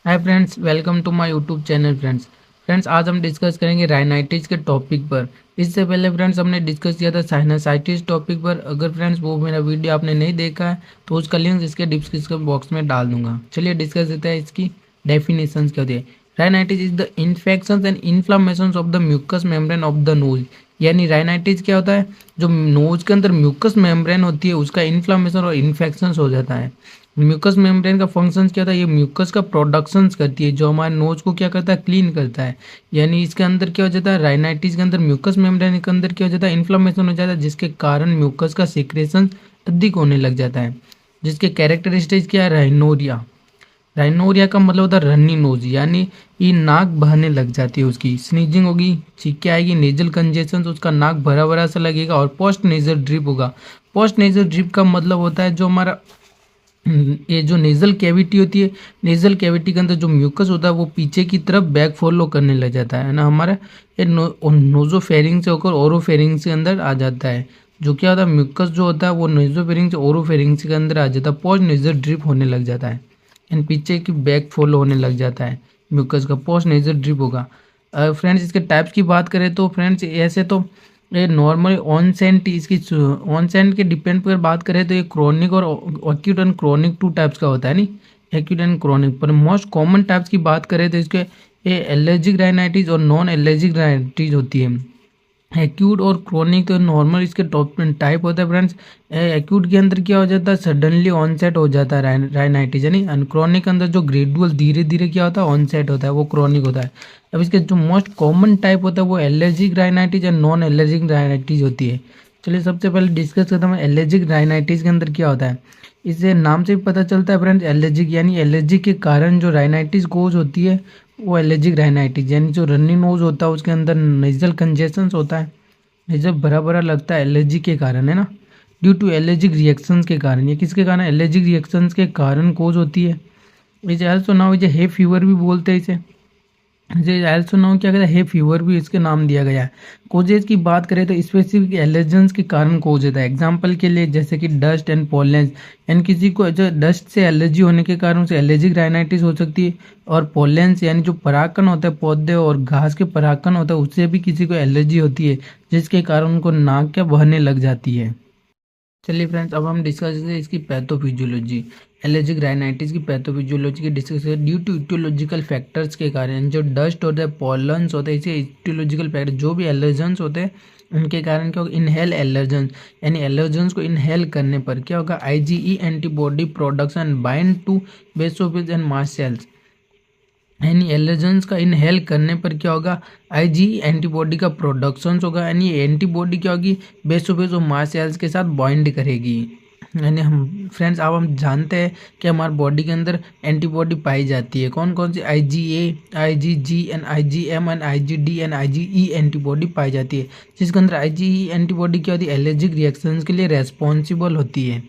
Hi friends, welcome to my YouTube channel. Friends आज हम discuss करेंगे राइनाइटिस के टॉपिक पर। इससे पहले फ्रेंड्स हमने डिस्कस किया था साइनसाइटिस टॉपिक पर। अगर फ्रेंड्स वो मेरा वीडियो आपने नहीं देखा है तो उसका लिंक इसके डिस्क्रिप्शन बॉक्स में डाल दूंगा। चलिए डिस्कस करते हैं इसकी डेफिनेशन क्या होती है। Rhinitis is the infection and inflammation of the mucous membrane of the nose. यानी राइनाइटिस क्या होता है, जो नोज के अंदर म्यूकस मेम्ब्रेन होती है उसका इन्फ्लामेशन और इन्फेक्शन हो जाता है। म्यूकस मेम्ब्रेन का फंक्शन क्या था, ये म्यूकस का प्रोडक्शन करती है जो हमारे नोज को क्या करता है, क्लीन करता है। यानी इसके अंदर क्या हो जाता है, राइनाइटिस के अंदर म्यूकस मेम्ब्रेन के अंदर क्या हो जाता है, इन्फ्लामेशन हो जाता है, जिसके कारण म्यूकस का सिक्रेशन अधिक होने लग जाता है। जिसके कैरेक्टरिस्टिक्स क्या है, राइनोरिया। राइनोरिया का मतलब होता है रन्नी नोज, यानी ये नाक बहने लग जाती है, उसकी स्नीजिंग होगी, छींके आएगी, नेजल कंजेशन, उसका नाक भरा भरा सा लगेगा और पोस्ट नेजल ड्रिप होगा। पोस्ट नेजल ड्रिप का मतलब होता है जो हमारा ये जो नेजल कैविटी होती है, नेजल कैविटी के अंदर जो म्यूकस होता है वो पीछे की तरफ बैक फॉलो करने लग जाता है ना हमारा। ये नोजोफेरिंग से होकर ओरोफेरिंग के अंदर आ जाता है। जो क्या होता है, म्यूकस जो होता है वो नोजोफेरिंग से ओरोफेरिंग के अंदर आ जाता है, पोस्ट नेजल ड्रिप होने लग जाता है एंड पीछे की बैक फॉलो होने लग जाता है। म्यूकस का पोस्ट नेजल ड्रिप होगा। फ्रेंड्स इसके टाइप्स की बात करें तो फ्रेंड्स ऐसे तो ये नॉर्मली ऑनसेंट, इसकी ऑनसेंट के डिपेंड पर बात करें तो ये क्रोनिक और acute and chronic two types का होता है नहीं, एक्यूट एंड क्रोनिक। पर मोस्ट कॉमन टाइप्स की बात करें तो इसके ये एलर्जिक राइनाइटिस और नॉन एलर्जिक राइनाइटिस होती है। एक्यूट और क्रोनिक तो नॉर्मल इसके टॉप टाइप होता है फ्रेंड्स। एक्यूट के अंदर क्या हो जाता है, सडनली ऑनसेट हो जाता है राइनाइटिस, यानी क्रोनिक के अंदर जो ग्रेजुअल धीरे धीरे क्या होता है, ऑनसेट होता है, वो क्रोनिक होता है। अब इसके जो मोस्ट कॉमन टाइप होता है वो एलर्जिक राइनाइटिस या नॉन एलर्जिक राइनाइटिस होती है। चलिए सबसे पहले डिस्कस करते हैं एलर्जिक राइनाइटिस के अंदर क्या होता है। इसे नाम से भी पता चलता है फ्रेंड्स, एलर्जिक यानी एलर्जी के कारण जो राइनाइटिस कोज होती है वो एलर्जिक राइनाइटिस। यानी जो रनिंग नोज होता है उसके अंदर नेजल कंजेशन होता है, नेजल भरा भरा लगता है, एलर्जी के कारण है ना, ड्यू टू एलर्जिक रिएक्शंस के कारण। ये किसके कारण, एलर्जिक रिएक्शंस के कारण कोज होती है। इसे आल्सो नाउ इसे हे फीवर भी बोलते हैं इसे। आल्सो नाउ क्या कहते हैं, हे फीवर भी इसके नाम दिया गया है। कोजेज की बात करें तो स्पेसिफिक एलर्जेंस के कारण कोज होता है। एग्जांपल के लिए जैसे कि डस्ट एंड पोलेंस, यानी किसी को जो डस्ट से एलर्जी होने के कारण उसे एलर्जिक राइनाइटिस हो सकती है। और पोलेंस यानी जो परागकण होता है पौधे और घास के परागकण होता है उससे भी किसी को एलर्जी होती है, जिसके कारण उनको नाक क्या बहने लग जाती है। चलिए फ्रेंड्स अब हम डिस्कस करते हैं इसकी पैथोफिजियोलॉजी। एलर्जिक राइनाइटिस की पैथोफिजियोलॉजी की डिस्कस करें। ड्यू टू इटियोलॉजिकल फैक्टर्स के कारण जो डस्ट होता है, पॉलन्स होते हैं, इसे इटियोलॉजिकल फैक्टर जो भी एलर्जेंस होते हैं उनके कारण क्या होगा, इनहेल एलर्जेंस, यानी एलर्जेंस को इनहेल करने पर क्या होगा, IgE antibody production bind to basophils and mast cells. यानी एलर्जेंस का इनहेल करने पर क्या होगा, आईजी एंटीबॉडी का प्रोडक्शन होगा, यानी एंटीबॉडी क्या होगी, बेसोफेज और मास्ट सेल्स के साथ बाइंड करेगी। यानी हम फ्रेंड्स अब हम जानते हैं कि हमारे बॉडी के अंदर एंटीबॉडी पाई जाती है। कौन कौन सी, IgA, IgG and IgM and IgD and IgE antibody पाई जाती है। जिसके अंदर आईजीई एंटीबॉडी क्या होती है, एलर्जिक रिएक्शंस के लिए रेस्पॉन्सिबल होती है।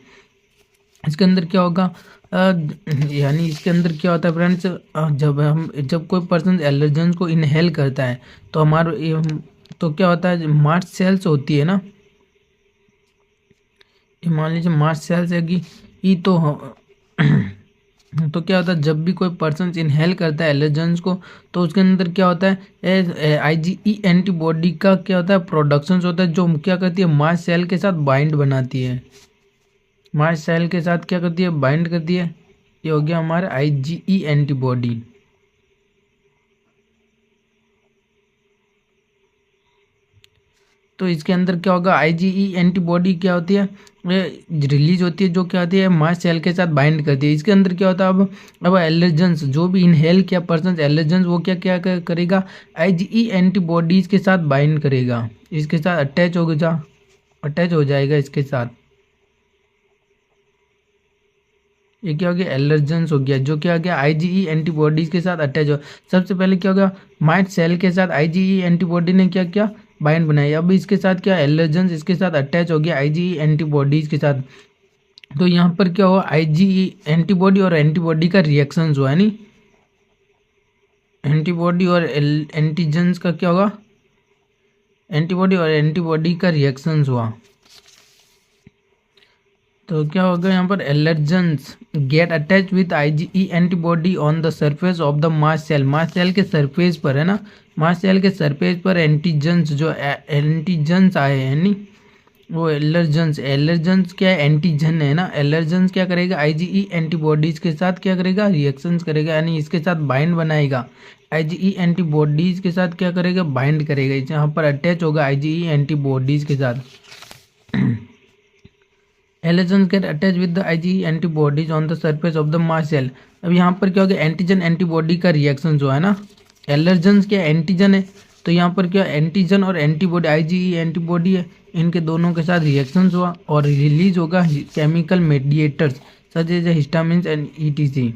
इसके अंदर क्या होगा, यानी इसके अंदर क्या होता है फ्रेंड्स, जब कोई पर्सन एलर्जेंस को इनहेल करता है तो तो क्या होता है, मास्ट सेल्स होती है ना, ये मान लीजिए मास्ट सेल्स है कि ये तो क्या होता है, जब भी कोई पर्सन इनहेल करता है एलर्जेंस को तो उसके अंदर क्या होता है, आईजीई एंटीबॉडी का क्या होता है, प्रोडक्शन होता है, जो क्या करती है, मास्ट सेल के साथ बाइंड बनाती है, मास्ट सेल के साथ क्या करती है, बाइंड करती है। ये हो गया हमारा आईजीई एंटीबॉडी। तो इसके अंदर क्या होगा, आईजीई एंटीबॉडी क्या होती है, रिलीज होती है, जो क्या होती है, मास्ट सेल के साथ बाइंड करती है। इसके अंदर क्या होता है, अब एलर्जेंस जो भी इनहेल किया पर्सन एलर्जेंस वो क्या क्या करेगा, आईजीई एंटीबॉडीज के साथ बाइंड करेगा, इसके साथ अटैच हो जाएगा इसके साथ। ये क्या हो गया, एलर्जेंस हो गया, जो क्या हो गया, आईजीई एंटीबॉडीज के साथ अटैच हो। सबसे पहले क्या हो गया, माइट सेल के साथ आईजीई एंटीबॉडी ने क्या किया, बाइंड बनाई। अब इसके साथ क्या, एलर्जेंस इसके साथ अटैच हो गया आईजीई एंटीबॉडीज के साथ। तो यहाँ पर क्या हुआ, आईजीई एंटीबॉडी और एंटीबॉडी का रिएक्शन हुआ है, नहीं एंटीबॉडी और एंटीजेंस का क्या होगा, एंटीबॉडी और एंटीबॉडी का रिएक्शन हुआ। तो क्या होगा यहाँ पर, allergens get attach with IgE antibody on the surface of the mast cell. Mast cell के सरफेस पर है ना, मास्ट सेल के सरफेस पर एंटीजन्स, जो एंटीजन्स आए हैं नहीं, वो एलर्जेंस, एलर्जेंस क्या है, एंटीजन है ना। एलर्जेंस क्या करेगा, IgE एंटीबॉडीज के साथ क्या करेगा, रिएक्शंस करेगा, यानी इसके साथ बाइंड बनाएगा। IgE एंटीबॉडीज के साथ क्या करेगा, बाइंड करेगा, यहाँ पर अटैच होगा IgE एंटीबॉडीज के साथ। Allergens get attach with the IgE antibodies on the surface of the mast cell. अब यहाँ पर क्या होगा, एंटीजन एंटीबॉडी का रिएक्शन जो है ना, एलर्जेंस क्या एंटीजन है, तो यहाँ पर क्या एंटीजन और एंटीबॉडी IgE एंटीबॉडी है, इनके दोनों के साथ रिएक्शंस हुआ और रिलीज होगा chemical mediators such as histamines and ETC।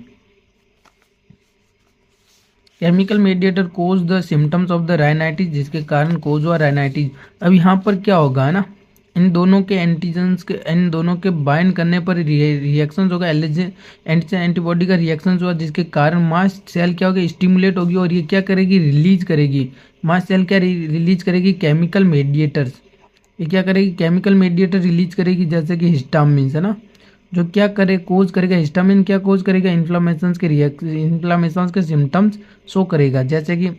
Chemical mediator cause the symptoms of the rhinitis, जिसके कारण कोज हुआ राइनाइटिस। अब यहाँ पर क्या होगा है ना, इन दोनों के एंटीजन्स के, इन दोनों के बाइंड करने पर रिएक्शंस होगा, एलर्जन एंटीजन एंटीबॉडी का रिएक्शंस हुआ, जिसके कारण मास्ट सेल क्या होगी, स्टिमुलेट होगी और ये क्या करेगी, रिलीज करेगी। मास्ट सेल क्या रिलीज करेगी, केमिकल मेडिएटर्स। ये क्या करेगी, केमिकल मेडिएटर रिलीज करेगी, जैसे कि हिस्टामिन है ना, जो क्या करे, कोज करेगा, हिस्टामिन क्या कोज करेगा, इन्फ्लामेशन के इन्फ्लामेशन के सिम्टम्स शो करेगा। जैसे कि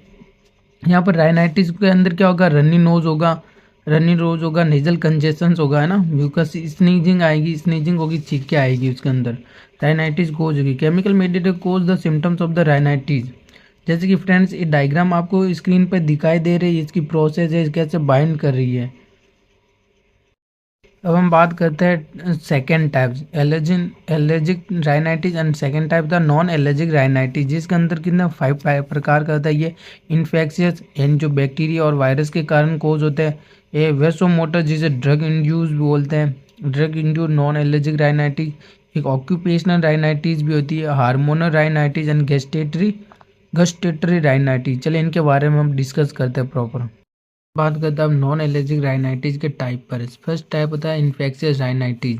यहाँ पर राइनाइटिस के अंदर क्या होगा, रनी नोज होगा, रनी नोज होगा, नेजल कंजेशन होगा है ना, म्यूकस स्नीजिंग आएगी, स्नीजिंग होगी, छींके आएगी उसके अंदर, राइनाइटिस कोज होगी। Chemical mediator cause the symptoms of the rhinitis. जैसे कि फ्रेंड्स ये डायग्राम आपको स्क्रीन पर दिखाई दे रही है, इसकी प्रोसेस है, कैसे बाइंड कर रही है। अब हम बात करते हैं second type, allergic rhinitis and second type the non allergic rhinitis, जिसके अंदर कितना 5 प्रकार का होता है। ये इन्फेक्शियस यानी जो बैक्टीरिया और वायरस के कारण कोज होते हैं। ये वेसोमोटर, जिसे ड्रग इंड्यूस बोलते हैं, drug induce non allergic rhinitis. एक ऑक्यूपेशनल राइनाइटिस भी होती है, hormonal rhinitis and gustatory rhinitis. चलिए इनके बारे में हम डिस्कस करते हैं प्रॉपर। बात करते हैं अब नॉन एलर्जिक राइनाइटिस के टाइप पर। फर्स्ट टाइप होता है infectious rhinitis.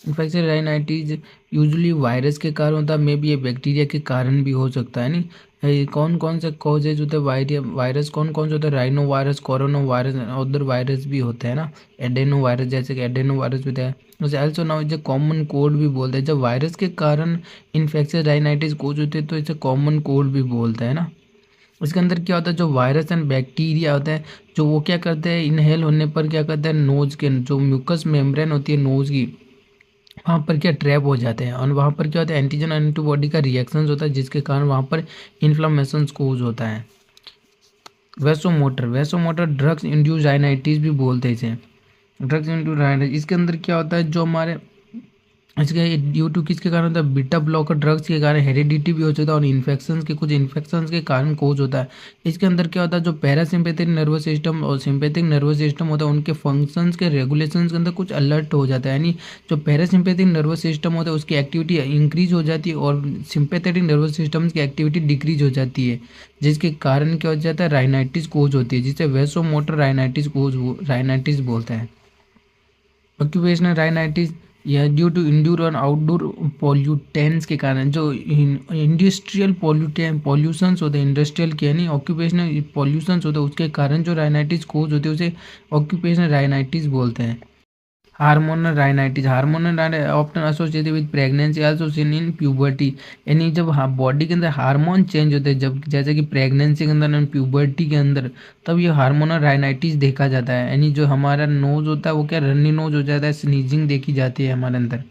Infectious rhinitis usually virus के कारण होता है, मे बी ये बैक्टीरिया के कारण भी हो सकता है। नहीं, कौन कौन से कॉजेज होते हैं, वायरस कौन कौन से होते हैं, rhino virus, corona virus, other virus भी होते हैं ना, एडेनो वायरस, जैसे कि एडेनो वायरस भी होता है। जैसे एल्सो नाउ इसे कॉमन कोल्ड भी बोलते हैं। जब वायरस के कारण इन्फेक्शियस राइनाइटिस कोज होते हैं तो इसे कॉमन कोल्ड भी बोलते हैं ना। इसके अंदर क्या होता है, जो वायरस एंड बैक्टीरिया होता है, जो वो क्या करते हैं, इनहेल होने पर क्या करते हैं, नोज के जो म्यूकस मेम्ब्रेन होती है नोज की, वहाँ पर क्या ट्रैप हो जाते हैं और वहाँ पर क्या होता है, एंटीजन एंटीबॉडी का रिएक्शन होता है, जिसके कारण वहाँ पर इन्फ्लामेशन कोज होता है। वेसोमोटर ड्रग्स इंड्यूस राइनाइटिस भी बोलते हैं इसे, ड्रग्स इंड्यूस राइनाइटिस। इसके अंदर क्या होता है, जो हमारे इसके ड्यू टू किसके कारण होता है, बीटा ब्लॉकर ड्रग्स के कारण हेरिडिटी भी हो सकता है और कुछ इन्फेक्शंस के कारण कोज होता है। इसके अंदर क्या होता है, जो पैरासिम्पैथिक नर्वस सिस्टम और सिंपैथिक नर्वस सिस्टम होता है, उनके फंक्शंस के रेगुलेशंस के अंदर कुछ अलर्ट हो जाता है। यानी जो पैरासिम्पैथिक नर्वस सिस्टम होता है उसकी एक्टिविटी इंक्रीज हो जाती है और सिंपैथेटिक नर्वस सिस्टम की एक्टिविटी डिक्रीज हो जाती है, जिसके कारण क्या हो जाता है, राइनाइटिस कोज होती है, जिसे वेसोमोटर राइनाइटिस बोलते हैं। ऑक्यूपेशनल राइनाइटिस यह ड्यू टू इंडोर और आउटडोर पॉल्यूटेंट्स के कारण, जो इंडस्ट्रियल पॉल्यूशंस होते हैं, इंडस्ट्रियल के यानी ऑक्यूपेशनल पॉल्यूशंस होते हैं, उसके कारण जो राइनाइटिस कोज होते हैं उसे ऑक्यूपेशनल राइनाइटिस बोलते हैं। Hormonal rhinitis often associated with pregnancy, also seen in puberty. यानी जब बॉडी के अंदर हार्मोन चेंज होते हैं, जब जैसे कि प्रेगनेंसी के अंदर और प्यूबर्टी के अंदर, तब ये हार्मोनल राइनाइटिस देखा जाता है। यानी जो हमारा नोज होता है वो क्या रनी नोज हो जाता है, स्नीजिंग देखी जाती है हमारे अंदर।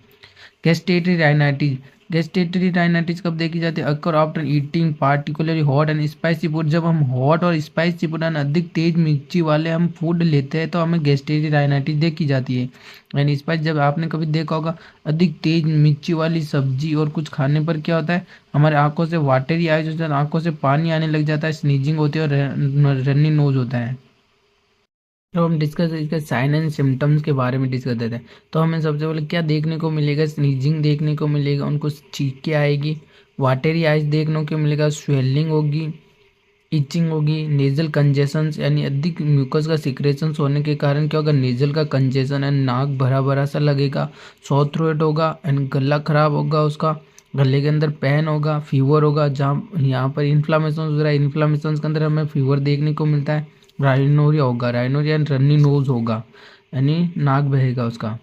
गैस्ट्रेटरी राइनाइटिस कब देखी जाती है, occur after eating particularly hot and spicy food. जब हम हॉट और स्पाइसी फूड यानी अधिक तेज मिर्ची वाले हम फूड लेते हैं तो हमें गैस्ट्रेटरी राइनाइटिस देखी जाती है। यानी स्पाइस, जब आपने कभी देखा होगा अधिक तेज मिर्ची वाली सब्जी और कुछ खाने पर क्या होता है, हमारे आंखों से वाटरी आइज होता है, आंखों से पानी आने लग जाता है, स्नीजिंग होती है और रनी नोज होता है। तो हम डिस्कस इसके साइन एंड सिम्टम्स के बारे में डिस्कस करते हैं। तो हमें सबसे पहले क्या देखने को मिलेगा, स्नीजिंग देखने को मिलेगा, उनको छींके आएगी, वाटरी आइज देखने को मिलेगा, स्वेलिंग होगी, इचिंग होगी, नेजल कंजेशंस यानी अधिक म्यूकस का सिक्रेशंस होने के कारण क्या होगा, नेजल का कंजेशन एंड नाक भरा भरा सा लगेगा, सॉर थ्रोट होगा एंड गला खराब होगा, उसका गले के अंदर पेन होगा, फीवर होगा, जहाँ यहाँ पर इन्फ्लामेशन हो रहा है, इन्फ्लामेशन के अंदर हमें फीवर देखने को मिलता है, राइनोरिया होगा, राइनोरिया एंड रनी नोज होगा, यानी नाक बहेगा उसका।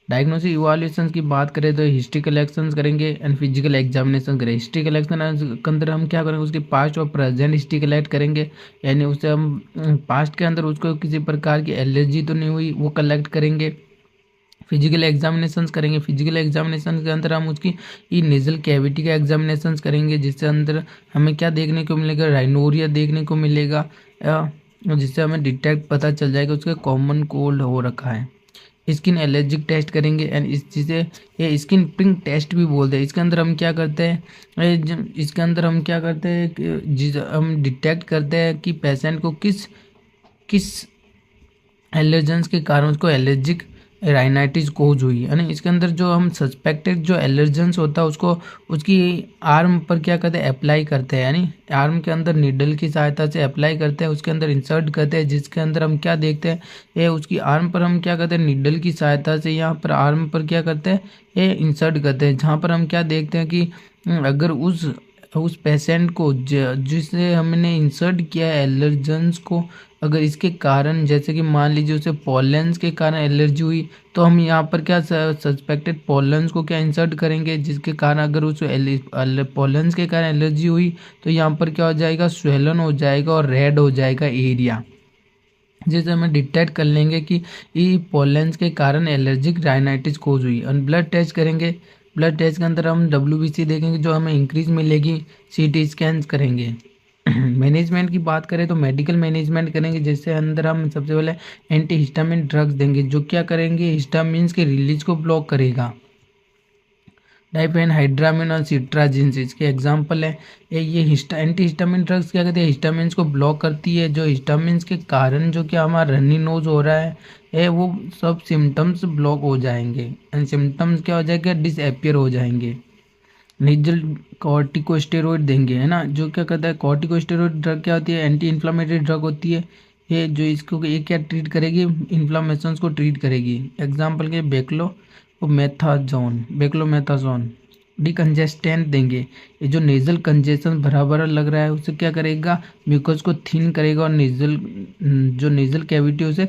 डायग्नोसिस इवाल्यूशन की बात करें तो हिस्ट्री कलेक्शन करेंगे एंड फिजिकल एग्जामिनेशन करेंगे। हिस्ट्री कलेक्शन के अंदर हम क्या करेंगे, उसकी पास्ट और प्रेजेंट हिस्ट्री कलेक्ट करेंगे, यानी उससे हम पास्ट के अंदर उसको किसी प्रकार की एलर्जी तो नहीं हुई वो कलेक्ट करेंगे। फिजिकल एग्जामिनेशंस करेंगे। फिजिकल एग्जामिनेशन के अंदर हम उसकी ई नेजल कैविटी का एग्जामिनेशंस करेंगे, जिससे अंदर हमें क्या देखने को मिलेगा, राइनोरिया देखने को मिलेगा, जिससे हमें डिटेक्ट पता चल जाएगा उसका कॉमन कोल्ड हो रखा है। स्किन एलर्जिक टेस्ट करेंगे एंड इस चीज़ें ये स्किन प्रिंक टेस्ट भी बोलते हैं। इसके अंदर हम क्या करते हैं, इसके अंदर हम क्या करते हैं हम डिटेक्ट करते हैं कि पेशेंट को किस किस एलर्जेंस के कारण उसको एलर्जिक राइनाइटिस कोज हुई है ना। इसके अंदर जो हम सस्पेक्टेड जो एलर्जेंस होता है उसको उसकी आर्म पर क्या करते हैं, अप्लाई करते हैं, यानी आर्म के अंदर नीडल की सहायता से अप्लाई करते हैं, उसके अंदर इंसर्ट करते हैं, जिसके अंदर हम क्या देखते हैं, ये उसकी आर्म पर हम क्या करते हैं, नीडल की सहायता से यहाँ पर आर्म पर क्या करते हैं, ये इंसर्ट करते हैं, जहाँ पर हम क्या देखते हैं कि अगर उस पेशेंट को जिसे हमने इंसर्ट किया है एलर्जेंस को, अगर इसके कारण जैसे कि मान लीजिए उसे पॉलेंस के कारण एलर्जी हुई, तो हम यहाँ पर क्या सस्पेक्टेड पॉलेंस को क्या इंसर्ट करेंगे, जिसके कारण अगर उस पॉलेंस के कारण एलर्जी हुई तो यहाँ पर क्या हो जाएगा, स्वेलन हो जाएगा और रेड हो जाएगा एरिया, जिससे हम डिटेक्ट कर लेंगे कि ये पॉलेंस के कारण एलर्जिक राइनाइटिस कोज हुई। और ब्लड टेस्ट करेंगे। ब्लड टेस्ट के अंदर हम WBC देखेंगे, जो हमें इंक्रीज मिलेगी। CT स्कैन करेंगे। मैनेजमेंट की बात करें तो मेडिकल मैनेजमेंट करेंगे, जिससे अंदर हम सबसे पहले एंटी हिस्टामिन ड्रग्स देंगे, जो क्या करेंगे, हिस्टामिन के रिलीज को ब्लॉक करेगा। डाइफेनहाइड्रामिन और सिट्राजिन इसके एग्जाम्पल है। ये एंटी हिस्टामिन ड्रग्स क्या कहते हैं, हिस्टामिन को ब्लॉक करती है, जो हिस्टामिन के कारण जो कि हमारा रनी नोज हो रहा है वो सब सिम्टम्स ब्लॉक हो जाएंगे एंड सिम्टम्स क्या हो जाएगा, डिसअपियर हो जाएंगे। नेजल कॉर्टिकोस्टेरॉइड देंगे, है ना, जो क्या कहता है, कॉर्टिकोस्टेरॉइड ड्रग क्या होती है, एंटी इन्फ्लामेटरी ड्रग होती है। ये जो इसको ये क्या ट्रीट करेगी, इन्फ्लामेशन को ट्रीट करेगी। एग्जाम्पल के बेक्लोमेथाजोन। डिकंजेस्टेंट देंगे, ये जो नेजल कंजेशन भरा भरा लग रहा है उसे क्या करेगा, म्यूकस को थिन करेगा और जो नेजल कैविटी उसे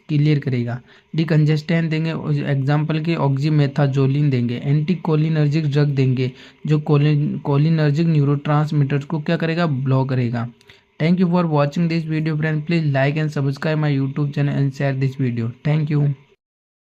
क्लियर करेगा। डिकंजेस्टेंट देंगे, एग्जाम्पल के ऑक्सीमेथाजोलिन देंगे। एंटी कोलिनर्जिक ड्रग देंगे, जो कोलिनर्जिक न्यूरोट्रांसमीटर्स को क्या करेगा, ब्लॉक करेगा। Thank you for watching this video friend, please like and subscribe my YouTube channel and share this video. Thank you.